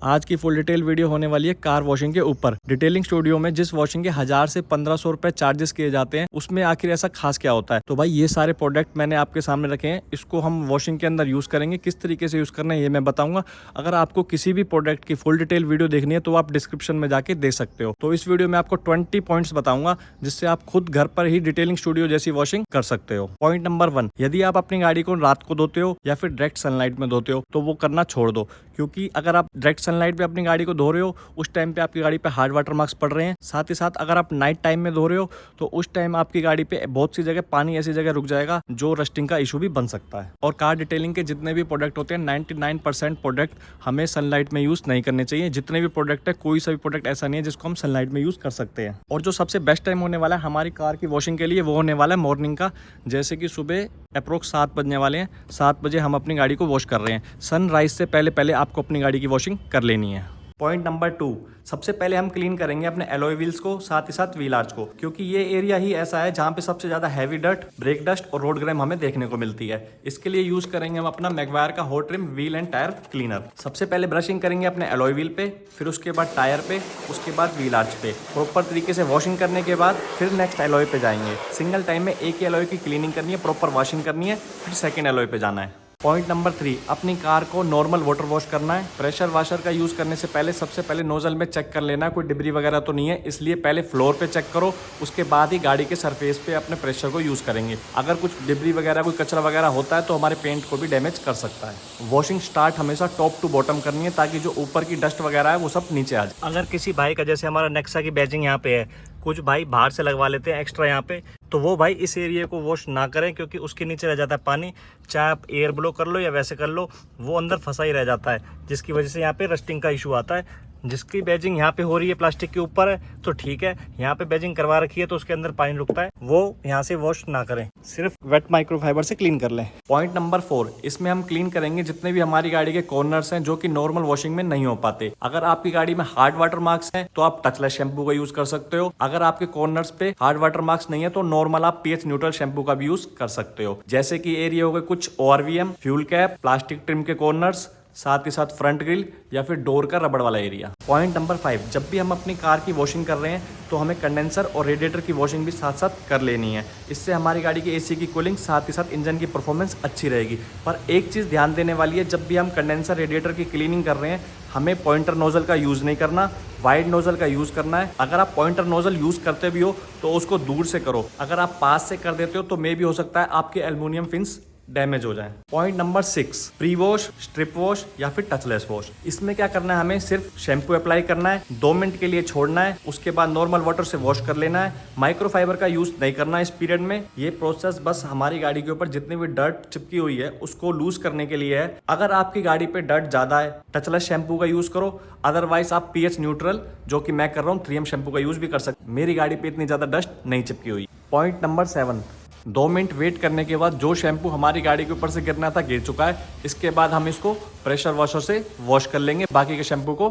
आज की full detail video होने वाली है कार वॉशिंग के ऊपर। डिटेलिंग स्टूडियो में जिस वॉशिंग के 1000 से 1500 रुपए चार्जेस किए जाते हैं, उसमें आखिर ऐसा खास क्या होता है। तो भाई ये सारे प्रोडक्ट मैंने आपके सामने रखे हैं, इसको हम वॉशिंग के अंदर यूज करेंगे। किस तरीके से यूज करना है ये मैं बताऊंगा। अगर आपको किसी भी प्रोडक्ट की फुल डिटेल वीडियो देखनी है तो आप डिस्क्रिप्शन में जाके देख सकते हो। तो इस वीडियो में आपको 20 पॉइंट्स बताऊंगा जिससे आप खुद घर पर ही डिटेलिंग स्टूडियो जैसी वॉशिंग कर सकते हो। पॉइंट नंबर 1, यदि आप अपनी गाड़ी को रात को धोते हो या फिर डायरेक्ट सनलाइट में धोते हो तो वो करना छोड़ दो, क्योंकि अगर आप डायरेक्ट सनलाइट में अपनी गाड़ी को धो रहे हो उस टाइम पे आपकी गाड़ी पे हार्ड वाटर मार्क्स पड़ रहे हैं। साथ ही साथ अगर आप नाइट टाइम में धो रहे हो तो उस टाइम आपकी गाड़ी पे बहुत सी जगह पानी ऐसी जगह रुक जाएगा जो रस्टिंग का इशू भी बन सकता है। और कार डिटेलिंग के जितने भी प्रोडक्ट होते हैं 99% प्रोडक्ट हमें सनलाइट में यूज नहीं करने चाहिए। जितने भी प्रोडक्ट है, कोई सा भी प्रोडक्ट ऐसा नहीं है जिसको हम सनलाइट में यूज कर सकते हैं। और जो सबसे बेस्ट टाइम होने वाला है हमारी कार की वॉशिंग के लिए वो होने वाला है मॉर्निंग का। जैसे कि सुबह अप्रोक्स 7 बजने वाले हैं, 7 बजे हम अपनी गाड़ी को वॉश कर रहे हैं। सनराइज से पहले पहले आपको अपनी गाड़ी की वॉशिंग कर लेनी है। पॉइंट नंबर 2, सबसे पहले हम क्लीन करेंगे अपने एलॉय व्हील्स को, साथ ही साथ व्हील आर्च को, क्योंकि ये एरिया ही ऐसा है जहाँ पे सबसे ज्यादा हैवी डस्ट, ब्रेक डस्ट और रोड ग्राइम हमें देखने को मिलती है। इसके लिए यूज करेंगे हम अपना मैग्वायर का hot trim wheel and tyre cleaner. सबसे पहले ब्रशिंग करेंगे अपने एलॉय व्हील पे, फिर उसके बाद टायर पे, उसके बाद व्हील आर्च पे। प्रॉपर तरीके से वॉशिंग करने के बाद फिर नेक्स्ट एलॉय पे जाएंगे। सिंगल टाइम में एक ही एलॉय की क्लीनिंग करनी है, प्रॉपर वॉशिंग करनी है, फिर सेकेंड एलॉय पे जाना है। पॉइंट नंबर 3, अपनी कार को नॉर्मल वाटर वॉश करना है। प्रेशर वॉशर का यूज करने से पहले सबसे पहले नोजल में चेक कर लेना कोई डिब्री वगैरह तो नहीं है, इसलिए पहले फ्लोर पे चेक करो, उसके बाद ही गाड़ी के सरफेस पे अपने प्रेशर को यूज करेंगे। अगर कुछ डिब्री वगैरह, कोई कचरा वगैरह होता है तो हमारे पेंट को भी डैमेज कर सकता है। वॉशिंग स्टार्ट हमेशा टॉप टू बॉटम करनी है ताकि जो ऊपर की डस्ट वगैरह है वो सब नीचे आ जाए। अगर किसी भाई का, जैसे हमारा नेक्सा की बैजिंग यहाँ पे है, कुछ भाई बाहर से लगवा लेते हैं एक्स्ट्रा यहाँ पे, तो वो भाई इस एरिया को वॉश ना करें, क्योंकि उसके नीचे रह जाता है पानी। चाहे आप एयर ब्लो कर लो या वैसे कर लो, वो अंदर फंसा ही रह जाता है, जिसकी वजह से यहाँ पे रस्टिंग का इशू आता है। जिसकी बैजिंग यहाँ पे हो रही है प्लास्टिक के ऊपर है तो ठीक है, यहाँ पे बैजिंग करवा रखी है तो उसके अंदर पानी रुकता है, वो यहाँ से वॉश ना करें, सिर्फ वेट माइक्रोफाइबर से क्लीन कर लें। पॉइंट नंबर 4, इसमें हम क्लीन करेंगे जितने भी हमारी गाड़ी के कॉर्नर्स हैं जो कि नॉर्मल वॉशिंग में नहीं हो पाते। अगर आपकी गाड़ी में हार्ड वाटर मार्क्स हैं तो आप टचलेस शैम्पू का यूज कर सकते हो। अगर आपके कॉर्नर्स पे हार्ड वाटर मार्क्स नहीं है तो नॉर्मल आप पीएच न्यूट्रल शैम्पू का भी यूज कर सकते हो। जैसे कि एरिया हो गए कुछ ORVM, fuel cap, plastic trim के कॉर्नर्स, साथ ही साथ फ्रंट ग्रिल या फिर डोर का रबड़ वाला एरिया। पॉइंट नंबर 5, जब भी हम अपनी कार की वॉशिंग कर रहे हैं तो हमें कंडेंसर और रेडिएटर की वॉशिंग भी साथ साथ कर लेनी है। इससे हमारी गाड़ी की एसी की कूलिंग, साथ ही साथ इंजन की परफॉर्मेंस अच्छी रहेगी। पर एक चीज़ ध्यान देने वाली है, जब भी हम कंडेंसर रेडिएटर की क्लीनिंग कर रहे हैं हमें पॉइंटर नोजल का यूज़ नहीं करना, वाइड नोजल का यूज़ करना है। अगर आप पॉइंटर नोजल यूज़ करते भी हो तो उसको दूर से करो, अगर आप पास से कर देते हो तो मे भी हो सकता है आपके एल्युमिनियम फिन्स डैमेज हो जाए। Point number 6, pre wash, strip wash या फिर टचलेस वॉश। इसमें क्या करना है, हमें सिर्फ शैम्पू अप्लाई करना है, 2 मिनट के लिए छोड़ना है, उसके बाद नॉर्मल वाटर से वॉश कर लेना है। माइक्रोफाइबर का यूज नहीं करना है इस पीरियड में। ये प्रोसेस बस हमारी गाड़ी के ऊपर जितनी भी डर्ट चिपकी हुई है उसको लूज करने के लिए है। अगर आपकी गाड़ी पे डर्ट ज्यादा है टचलेस शैम्पू का यूज करो, अदरवाइज आप पीएच न्यूट्रल, जो कि मैं कर रहा हूँ, 3M शैम्पू का यूज भी कर सकते। मेरी गाड़ी पे इतनी ज्यादा डस्ट नहीं चिपकी हुई। पॉइंट नंबर 7, 2 मिनट वेट करने के बाद जो शैम्पू हमारी गाड़ी के ऊपर से गिरना था गिर चुका है। इसके बाद हम इसको प्रेशर वॉशर से वॉश कर लेंगे, बाकी के शैम्पू को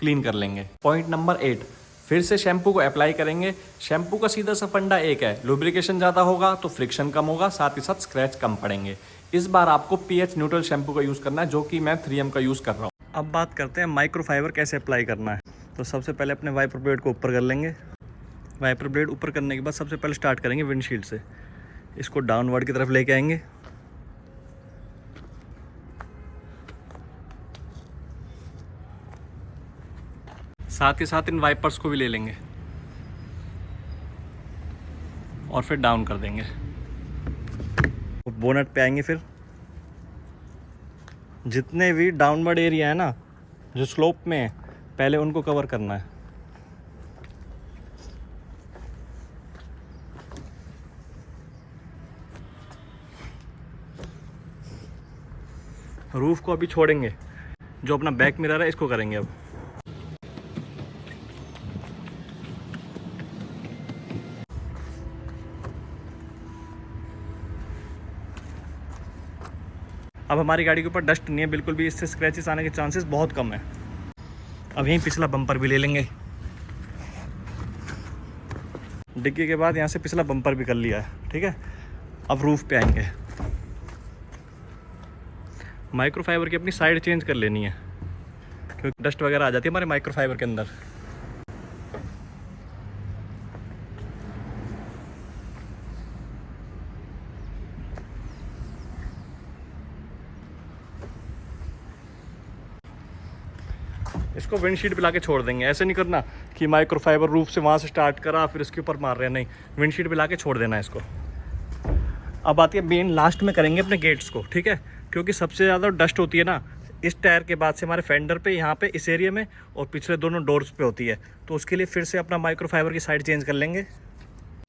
क्लीन कर लेंगे। पॉइंट नंबर 8, फिर से शैम्पू को अप्लाई करेंगे। शैम्पू का सीधा सा फंडा एक है, लुब्रिकेशन ज़्यादा होगा तो फ्रिक्शन कम होगा, साथ ही साथ स्क्रैच कम पड़ेंगे। इस बार आपको पीएच न्यूट्रल शैम्पू का यूज़ करना है, जो कि मैं 3M का यूज़ कर रहा हूँ। अब बात करते हैं माइक्रोफाइबर कैसे अप्लाई करना है। तो सबसे पहले अपने वाइपर ब्लेड को ऊपर कर लेंगे। वाइपर ब्लेड ऊपर करने के बाद सबसे पहले स्टार्ट करेंगे विंडशील्ड से, इसको डाउनवर्ड की तरफ लेके आएंगे। साथ ही साथ इन वाइपर्स को भी ले लेंगे और फिर डाउन कर देंगे। बोनट पे आएंगे, फिर जितने भी डाउनवर्ड एरिया है ना जो स्लोप में है पहले उनको कवर करना है। रूफ को अभी छोड़ेंगे, जो अपना बैक मिरर है इसको करेंगे अब। अब हमारी गाड़ी के ऊपर डस्ट नहीं है बिल्कुल भी, इससे स्क्रैचेस आने के चांसेस बहुत कम है। अब यहीं पिछला बम्पर भी ले लेंगे। डिग्गी के बाद यहाँ से पिछला बम्पर भी कर लिया है, ठीक है। अब रूफ पे आएंगे। माइक्रोफाइबर की अपनी साइड चेंज कर लेनी है, क्योंकि डस्ट वगैरह आ जाती है हमारे माइक्रोफाइबर के अंदर। इसको विंडशीट पे ला के छोड़ देंगे। ऐसे नहीं करना कि माइक्रोफाइबर रूफ से वहाँ से स्टार्ट करा फिर इसके ऊपर मार रहे हैं, नहीं, विंडशीट पे ला के छोड़ देना है इसको। अब आती है मेन, लास्ट में करेंगे अपने गेट्स को, ठीक है, क्योंकि सबसे ज़्यादा डस्ट होती है ना इस टायर के बाद से हमारे फेंडर पे, यहाँ पे इस एरिया में, और पिछले दोनों डोर्स पे होती है। तो उसके लिए फिर से अपना माइक्रोफाइबर की साइड चेंज कर लेंगे।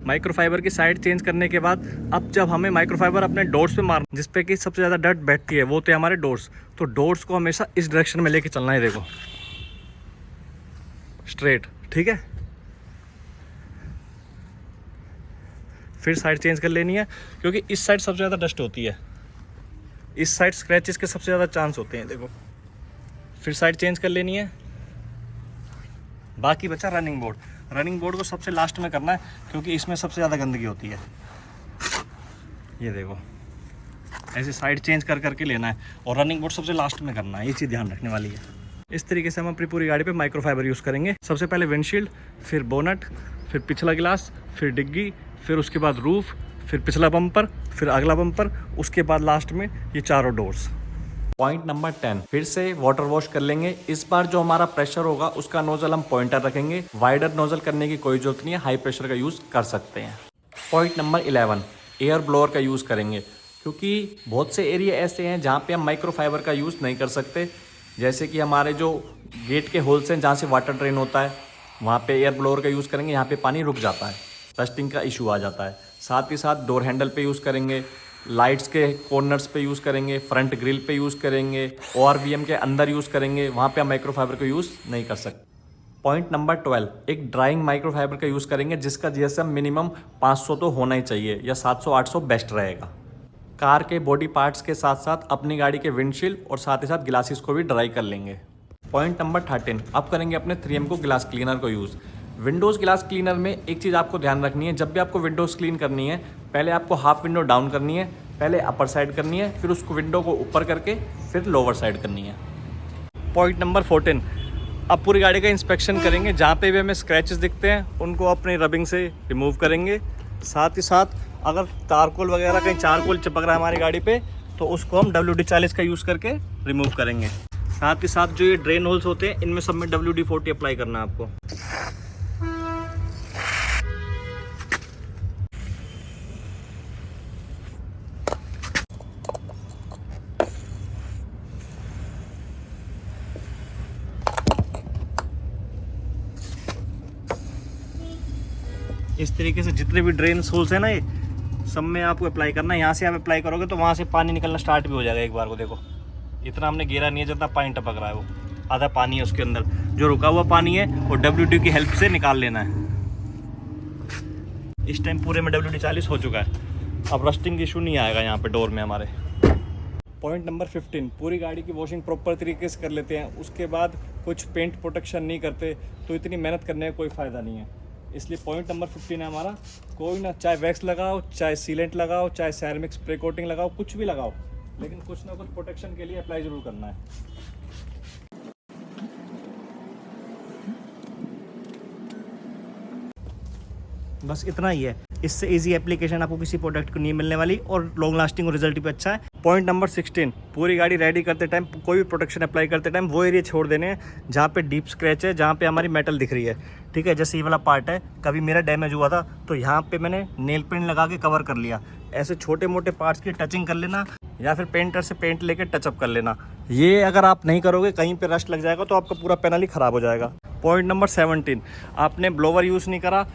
माइक्रोफाइबर की साइड चेंज करने के बाद अब जब हमें माइक्रोफाइबर अपने डोर्स पे मारना, जिस पे कि सबसे ज़्यादा डस्ट बैठती है वो तो हमारे डोर्स, तो डोर्स को हमेशा इस डायरेक्शन में लेके चलना है, देखो स्ट्रेट, ठीक है। फिर साइड चेंज कर लेनी है, क्योंकि इस साइड सबसे ज़्यादा डस्ट होती है, इस साइड स्क्रैचेस के सबसे ज़्यादा चांस होते हैं, देखो। फिर साइड चेंज कर लेनी है। बाकी बचा रनिंग बोर्ड। रनिंग बोर्ड को सबसे लास्ट में करना है, क्योंकि इसमें सबसे ज़्यादा गंदगी होती है। ये देखो ऐसे साइड चेंज कर करके लेना है, और रनिंग बोर्ड सबसे लास्ट में करना है, ये चीज़ ध्यान रखने वाली है। इस तरीके से हम अपनी पूरी गाड़ी पे माइक्रोफाइबर यूज़ करेंगे। सबसे पहले विंडशील्ड, फिर बोनट, फिर पिछला गिलास, फिर डिग्गी, फिर उसके बाद रूफ, फिर पिछला बम्पर, फिर अगला बम्पर, उसके बाद लास्ट में ये चारों डोर्स। पॉइंट नंबर 10, फिर से वाटर वॉश कर लेंगे। इस बार जो हमारा प्रेशर होगा उसका नोजल हम पॉइंटर रखेंगे। वाइडर नोजल करने की कोई जरूरत नहीं है, हाई प्रेशर का यूज़ कर सकते हैं। पॉइंट नंबर 11, एयर ब्लोअर का यूज़ करेंगे, क्योंकि बहुत से एरिया ऐसे हैं जहाँ पे हम माइक्रोफाइबर का यूज़ नहीं कर सकते। जैसे कि हमारे जो गेट के होल्स हैं जहाँ से वाटर ड्रेन होता है, वहाँ पे एयर ब्लोअर का यूज़ करेंगे। यहाँ पे पानी रुक जाता है, डस्टिंग का इशू आ जाता है। साथ ही साथ डोर हैंडल पे यूज़ करेंगे, लाइट्स के कॉर्नर्स पे यूज़ करेंगे, फ्रंट ग्रिल पे यूज़ करेंगे, ORVM के अंदर यूज़ करेंगे, वहाँ पे हम माइक्रोफाइबर का यूज़ नहीं कर सकते। पॉइंट नंबर 12, एक ड्राइंग माइक्रोफाइबर का यूज़ करेंगे, जिसका GSM मिनिमम 500 तो होना ही चाहिए, या 700-800 बेस्ट रहेगा। कार के बॉडी पार्ट्स के साथ साथ अपनी गाड़ी के विंडशील्ड और साथ ही साथ ग्लासेस को भी ड्राई कर लेंगे। पॉइंट नंबर 13, अब करेंगे अपने 3M को ग्लास क्लीनर को यूज़। विंडोज़ ग्लास क्लीनर में एक चीज़ आपको ध्यान रखनी है, जब भी आपको विंडोज़ क्लीन करनी है, पहले आपको हाफ विंडो डाउन करनी है, पहले अपर साइड करनी है, फिर उसको विंडो को ऊपर करके फिर लोअर साइड करनी है। पॉइंट नंबर 14, अब पूरी गाड़ी का इंस्पेक्शन करेंगे। जहाँ पे भी हमें स्क्रैचेस दिखते हैं उनको अपनी रबिंग से रिमूव करेंगे। साथ ही साथ अगर तारकोल वगैरह कहीं चारकोल चिपक रहा है हमारी गाड़ी पे, तो उसको हम WD-40 का यूज़ करके रिमूव करेंगे। साथ ही साथ जो ये ड्रेन होल्स होते हैं इनमें सब में WD-40 अप्लाई करना है आपको। इस तरीके से जितने भी ड्रेन होल्स हैं ना, ये सब में आपको अप्लाई करना है। यहाँ से आप अप्लाई करोगे तो वहाँ से पानी निकलना स्टार्ट भी हो जाएगा। एक बार को देखो, इतना हमने घेरा नहीं है जितना पानी टपक रहा है, वो आधा पानी है उसके अंदर। जो रुका हुआ पानी है वो WD की हेल्प से निकाल लेना है। इस टाइम पूरे में WD-40 हो चुका है, अब रस्टिंग इशू नहीं आएगा यहाँ पे डोर में हमारे। पॉइंट नंबर 15, पूरी गाड़ी की वॉशिंग प्रॉपर तरीके से कर लेते हैं, उसके बाद कुछ पेंट प्रोटेक्शन नहीं करते तो इतनी मेहनत करने का कोई फ़ायदा नहीं है। इसलिए पॉइंट नंबर 15 है हमारा, कोई ना, चाहे वैक्स लगाओ, चाहे सीलेंट लगाओ, चाहे सेरेमिक स्प्रे कोटिंग लगाओ, कुछ भी लगाओ, लेकिन कुछ ना कुछ प्रोटेक्शन के लिए अप्लाई ज़रूर करना है। बस इतना ही है। इससे इजी एप्लीकेशन आपको किसी प्रोडक्ट को नहीं मिलने वाली, और लॉन्ग लास्टिंग और रिजल्ट भी अच्छा है। पॉइंट नंबर 16, पूरी गाड़ी रेडी करते टाइम, कोई भी प्रोटेक्शन अप्लाई करते टाइम वो एरिया छोड़ देने हैं जहाँ पे डीप स्क्रैच है, जहाँ पे हमारी मेटल दिख रही है, ठीक है। जैसे ये वाला पार्ट है, कभी मेरा डैमेज हुआ था तो यहाँ पे मैंने नेल पेंट लगा के कवर कर लिया। ऐसे छोटे मोटे पार्ट्स की टचिंग कर लेना, या फिर पेंटर से पेंट लेके टचअप कर लेना। ये अगर आप नहीं करोगे, कहीं पे रस्ट लग जाएगा तो आपका पूरा पैनल ही ख़राब हो जाएगा। पॉइंट नंबर 17, आपने ब्लोवर यूज़ नहीं करा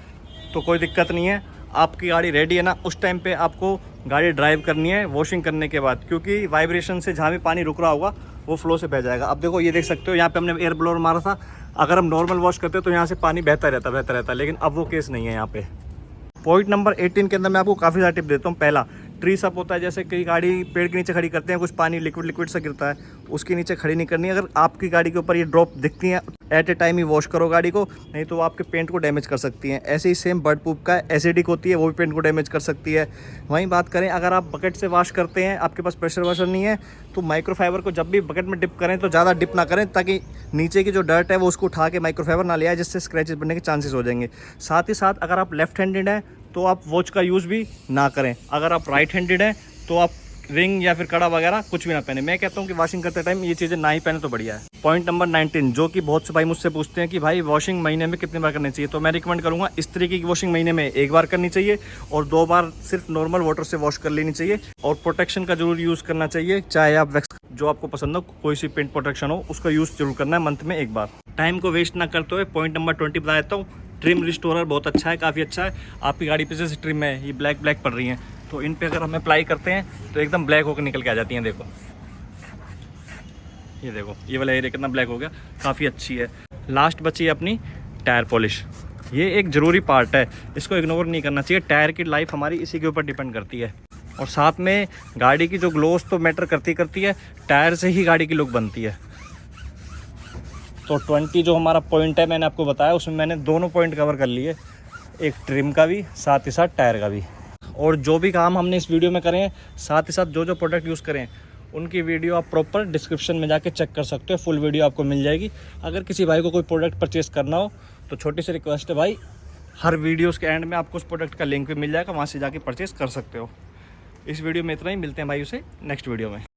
तो कोई दिक्कत नहीं है, आपकी गाड़ी रेडी है ना, उस टाइम पे आपको गाड़ी ड्राइव करनी है वॉशिंग करने के बाद, क्योंकि वाइब्रेशन से जहाँ भी पानी रुक रहा होगा वो फ्लो से बह जाएगा। अब देखो, ये देख सकते हो यहाँ पे हमने एयर ब्लोअर मारा था, अगर हम नॉर्मल वॉश करते तो यहाँ से पानी बहता रहता, लेकिन अब वो केस नहीं है यहाँ पे। पॉइंट नंबर 18 के अंदर मैं आपको काफ़ी सारा टिप देता हूँ। पहला, ट्री सप होता है, जैसे कई गाड़ी पेड़ के नीचे खड़ी करते हैं, कुछ पानी लिक्विड सा गिरता है, उसके नीचे खड़ी नहीं करनी। अगर आपकी गाड़ी के ऊपर ये ड्रॉप दिखती हैं एट ए टाइम ही वॉश करो गाड़ी को, नहीं तो वो आपके पेंट को डैमेज कर सकती हैं। ऐसे ही सेम बर्ड पूप का एसिडिक होती है, वो भी पेंट को डैमेज कर सकती है। वहीं बात करें अगर आप बकेट से वॉश करते हैं, आपके पास प्रेशर वॉशर नहीं है, तो माइक्रोफाइबर को जब भी बकेट में डिप करें तो ज़्यादा डिप ना करें, ताकि नीचे की जो डर्ट है वो उसको उठा के माइक्रोफाइबर ना ले आए, जिससे स्क्रैचेस बनने के चांसेस हो जाएंगे। साथ ही साथ अगर आप लेफ्ट हैंडेड हैं तो आप वॉच का यूज़ भी ना करें। अगर आप राइट हैंडेड हैं तो आप रिंग या फिर कड़ा वगैरह कुछ भी ना पहने। मैं कहता हूँ कि वॉशिंग करते टाइम ये चीज़ें ना ही पहने तो बढ़िया है। पॉइंट नंबर 19, जो कि बहुत से भाई मुझसे पूछते हैं कि भाई वॉशिंग महीने में कितनी बार करनी चाहिए, तो मैं रिकमेंड करूँगा इस तरीके की वॉशिंग महीने में 1 बार करनी चाहिए और 2 बार सिर्फ नॉर्मल वाटर से वॉश कर लेनी चाहिए। और प्रोटेक्शन का जरूर यूज़ करना चाहिए, चाहे आप वैक्स जो आपको पसंद हो, कोई सी पेंट प्रोटेक्शन हो, उसका यूज़ जरूर करना है मंथ में 1 बार। टाइम को वेस्ट ना करते हुए पॉइंट नंबर 20 बता देता हूँ। ट्रिम रिस्टोरर बहुत अच्छा है, काफ़ी अच्छा है। आपकी गाड़ी पे जैसे ट्रिम है, ये ब्लैक पड़ रही हैं, तो इन पे अगर हम अप्लाई करते हैं तो एकदम ब्लैक होकर निकल के आ जाती हैं। देखो ये देखो, ये वाला एरिया कितना ब्लैक हो गया, काफ़ी अच्छी है। लास्ट बची है अपनी टायर पॉलिश। ये एक ज़रूरी पार्ट है, इसको इग्नोर नहीं करना चाहिए। टायर की लाइफ हमारी इसी के ऊपर डिपेंड करती है, और साथ में गाड़ी की जो ग्लोस तो मैटर करती है, टायर से ही गाड़ी की लुक बनती है। तो 20 जो हमारा पॉइंट है मैंने आपको बताया, उसमें मैंने दोनों पॉइंट कवर कर लिए, एक ट्रिम का भी, साथ ही साथ टायर का भी। और जो भी काम हमने इस वीडियो में करें, साथ ही साथ जो प्रोडक्ट यूज़ करें, उनकी वीडियो आप प्रॉपर डिस्क्रिप्शन में जाके चेक कर सकते हो, फुल वीडियो आपको मिल जाएगी। अगर किसी भाई को कोई प्रोडक्ट परचेस करना हो तो छोटी सी रिक्वेस्ट है भाई, हर वीडियोस के एंड में आपको उस प्रोडक्ट का लिंक भी मिल जाएगा, वहाँ से जाके परचेस कर सकते हो। इस वीडियो में इतना ही, मिलते हैं भाई उसे नेक्स्ट वीडियो में।